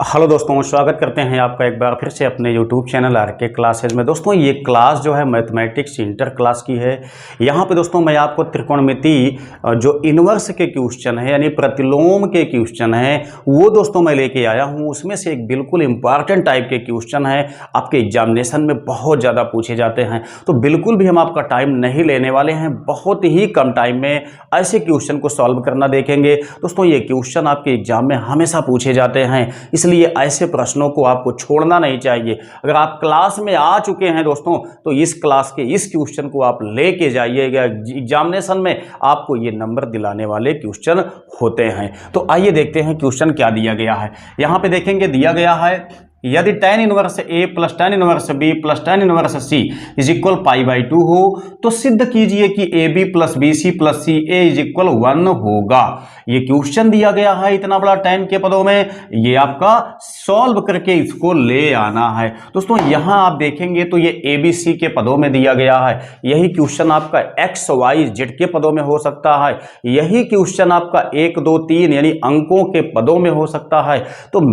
Hello दोस्तों, स्वागत करते हैं आपका एक बार फिर से अपने यूट्यूब चैनल आरके क्लासेज में। दोस्तों ये क्लास जो है मैथमेटिक्स इंटर क्लास की है। यहाँ पे दोस्तों मैं आपको त्रिकोणमिति जो इन्वर्स के क्वेश्चन है यानी प्रतिलोम के क्वेश्चन है वो दोस्तों मैं लेके आया हूँ। उसमें से एक बिल्कुल इंपॉर्टेंट टाइप के क्वेश्चन है, आपके एग्जामिनेशन में बहुत ज़्यादा पूछे जाते हैं। तो बिल्कुल भी हम आपका टाइम नहीं लेने वाले हैं, बहुत ही कम टाइम में ऐसे क्वेश्चन को सॉल्व करना देखेंगे। दोस्तों ये क्वेश्चन आपके एग्जाम में हमेशा पूछे जाते हैं, इसलिए ऐसे प्रश्नों को आपको छोड़ना नहीं चाहिए। अगर आप क्लास में आ चुके हैं दोस्तों तो इस क्लास के इस क्वेश्चन को आप लेके जाइएगा, एग्जामिनेशन में आपको ये नंबर दिलाने वाले क्वेश्चन होते हैं। तो आइए देखते हैं क्वेश्चन क्या दिया गया है। यहाँ पे देखेंगे दिया गया है यदि tan inverse a plus tan inverse b plus tan inverse c is equal π/2 हो तो सिद्ध कीजिए कि ab plus bc plus ca is equal 1 होगा। ये क्वेश्चन दिया गया है इतना बड़ा tan के पदों में, ये आपका सॉल्व करके इसको ले आना है। दोस्तों यहां आप देखेंगे तो ये abc के पदों में दिया गया है, यही क्वेश्चन आपका x y z के पदों में हो सकता है, यही क्वेश्चन आपका 1 2 3 यानी अंकों के पदों में हो सकता है। तो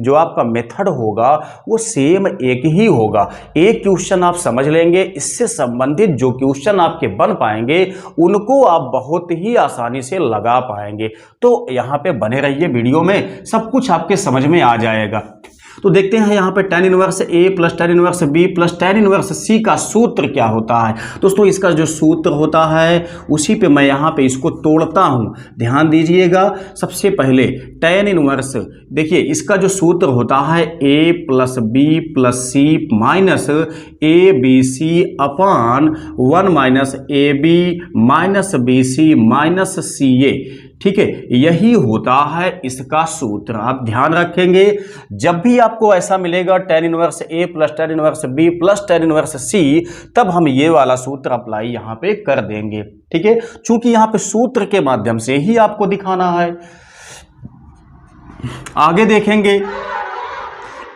जो आपका मेथड होगा वो सेम एक ही होगा। एक क्वेश्चन आप समझ लेंगे, इससे संबंधित जो क्वेश्चन आपके बन पाएंगे उनको आप बहुत ही आसानी से लगा पाएंगे। तो यहां पे बने रहिए, वीडियो में सब कुछ आपके समझ में आ जाएगा। तो देखते हैं यहाँ पे tan inverse a plus tan inverse b plus tan inverse c का सूत्र क्या होता है। दोस्तों इसका जो सूत्र होता है उसी पे मैं यहाँ पे इसको तोड़ता हूँ, ध्यान दीजिएगा। सबसे पहले tan इनवर्स, देखिए इसका जो सूत्र होता है a plus b plus c minus A B C upon 1 minus A B minus B C minus C A, ठीक है, यही होता है इसका सूत्र। आप ध्यान रखेंगे जब भी आपको ऐसा मिलेगा tan inverse a plus tan inverse b plus tan inverse c, तब हम ये वाला सूत्र अप्लाई यहाँ पे कर देंगे, ठीक है, चूंकि यहाँ पे सूत्र के माध्यम से ही आपको दिखाना है। आगे देखेंगे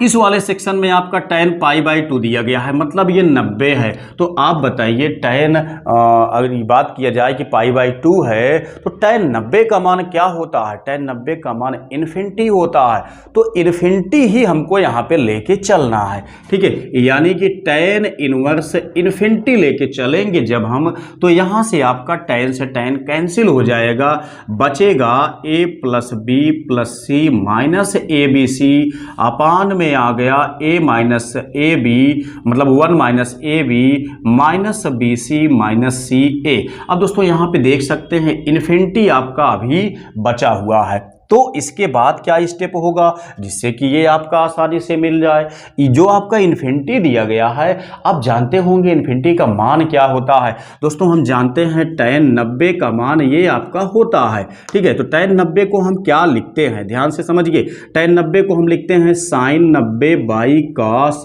इस वाले सेक्शन में आपका tan π/2 दिया गया है, मतलब ये 90 है। तो आप बताइए tan अगर ये बात किया जाए कि π/2 है तो tan 90 का मान क्या होता है? tan 90 का मान इन्फिनिटी होता है। तो इन्फिनिटी ही हमको यहाँ पे लेके चलना है, ठीक है, यानी कि tan इनवर्स इन्फिनिटी लेके चलेंगे जब हम, तो यहाँ से आपका tan से tan कैंसिल हो जाएगा, बचेगा a plus b plus c minus A B C upon में आ गया a माइनस ए बी, मतलब 1 minus A B minus B C minus C A. अब दोस्तों यहाँ पे देख सकते हैं इन्फिनिटी आपका अभी बचा हुआ है। तो इसके बाद क्या स्टेप होगा जिससे कि ये आपका आसानी से मिल जाए। जो आपका इन्फिनिटी दिया गया है, आप जानते होंगे इन्फिनिटी का मान क्या होता है। दोस्तों हम जानते हैं tan 90 का मान ये आपका होता है, ठीक है। तो tan 90 को हम क्या लिखते हैं, ध्यान से समझिए। tan 90 को हम लिखते हैं sin 90 बाई cos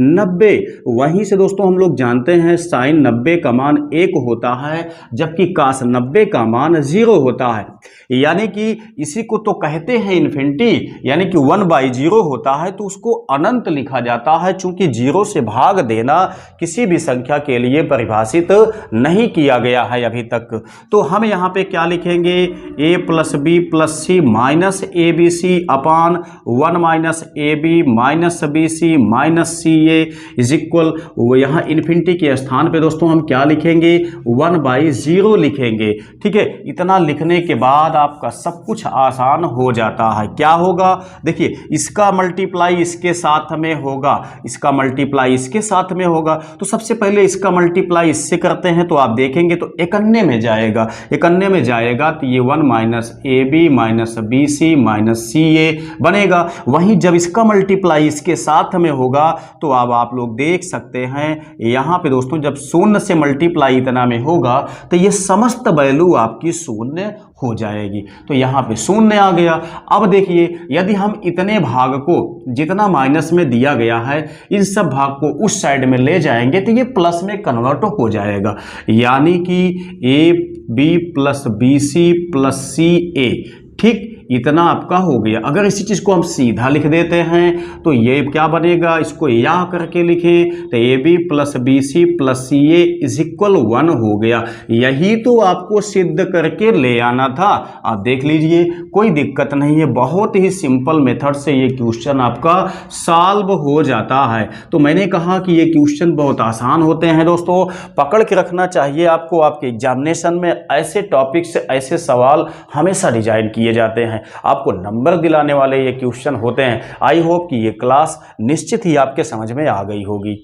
90। वहीं से दोस्तों हम लोग जानते हैं sin 90 का मान 1 होता है जबकि cos 90 का मान 0 होता है, यानी कि इसी को तो कहते हैं इन्फिनिटी, यानी कि 1/0 होता है तो उसको अनंत लिखा जाता है। चूंकि 0 से भाग देना किसी भी संख्या के लिए परिभाषित नहीं किया गया है अभी तक। तो हम यहाँ पे क्या लिखेंगे, a plus B plus C minus A B C upon 1 minus A B minus B C minus C A is equal, यहाँ इन्फिनिटी के स्थान पे दोस्तों हम क्या लिखेंगे, 1/0 लिखेंगे, ठीक है। इतना लिखने के बाद आपका सब कुछ आसान हो जाता है। क्या होगा, देखिए इसका मल्टीप्लाई इसके साथ में होगा, इसका मल्टीप्लाई इसके साथ में होगा। तो सबसे पहले इसका मल्टीप्लाई इससे करते हैं तो आप देखेंगे तो इकन्ने में जाएगा, इकन्ने में जाएगा तो ये 1 minus A B minus B C minus C A बनेगा। वहीं जब इसका मल्टीप्लाई इसके साथ में होगा तो अब आप लोग देख सकते हैं यहाँ पे दोस्तों जब शून्य से मल्टीप्लाई इतना में होगा तो ये समस्त वैल्यू आपकी शून्य हो जाएगी। तो यहाँ पे शून्य आ गया। अब देखिए यदि हम इतने भाग को जितना माइनस में दिया गया है इन सब भाग को उस साइड में ले जाएंगे तो ये प्लस में कन्वर्ट हो जाएगा, यानी कि A B plus B C plus C A, ठीक, इतना आपका हो गया। अगर इसी चीज़ को हम सीधा लिख देते हैं तो ये क्या बनेगा, इसको या करके लिखें तो A B plus B C plus C A is equal 1 हो गया। यही तो आपको सिद्ध करके ले आना था। आप देख लीजिए, कोई दिक्कत नहीं है, बहुत ही सिंपल मेथड से ये क्वेश्चन आपका सॉल्व हो जाता है। तो मैंने कहा कि ये क्वेश्चन बहुत आसान होते हैं दोस्तों, पकड़ के रखना चाहिए आपको। आपके एग्जामिनेशन में ऐसे टॉपिक से ऐसे सवाल हमेशा डिजाइन किए जाते हैं, आपको नंबर दिलाने वाले ये क्वेश्चन होते हैं। आई होप कि ये क्लास निश्चित ही आपके समझ में आ गई होगी।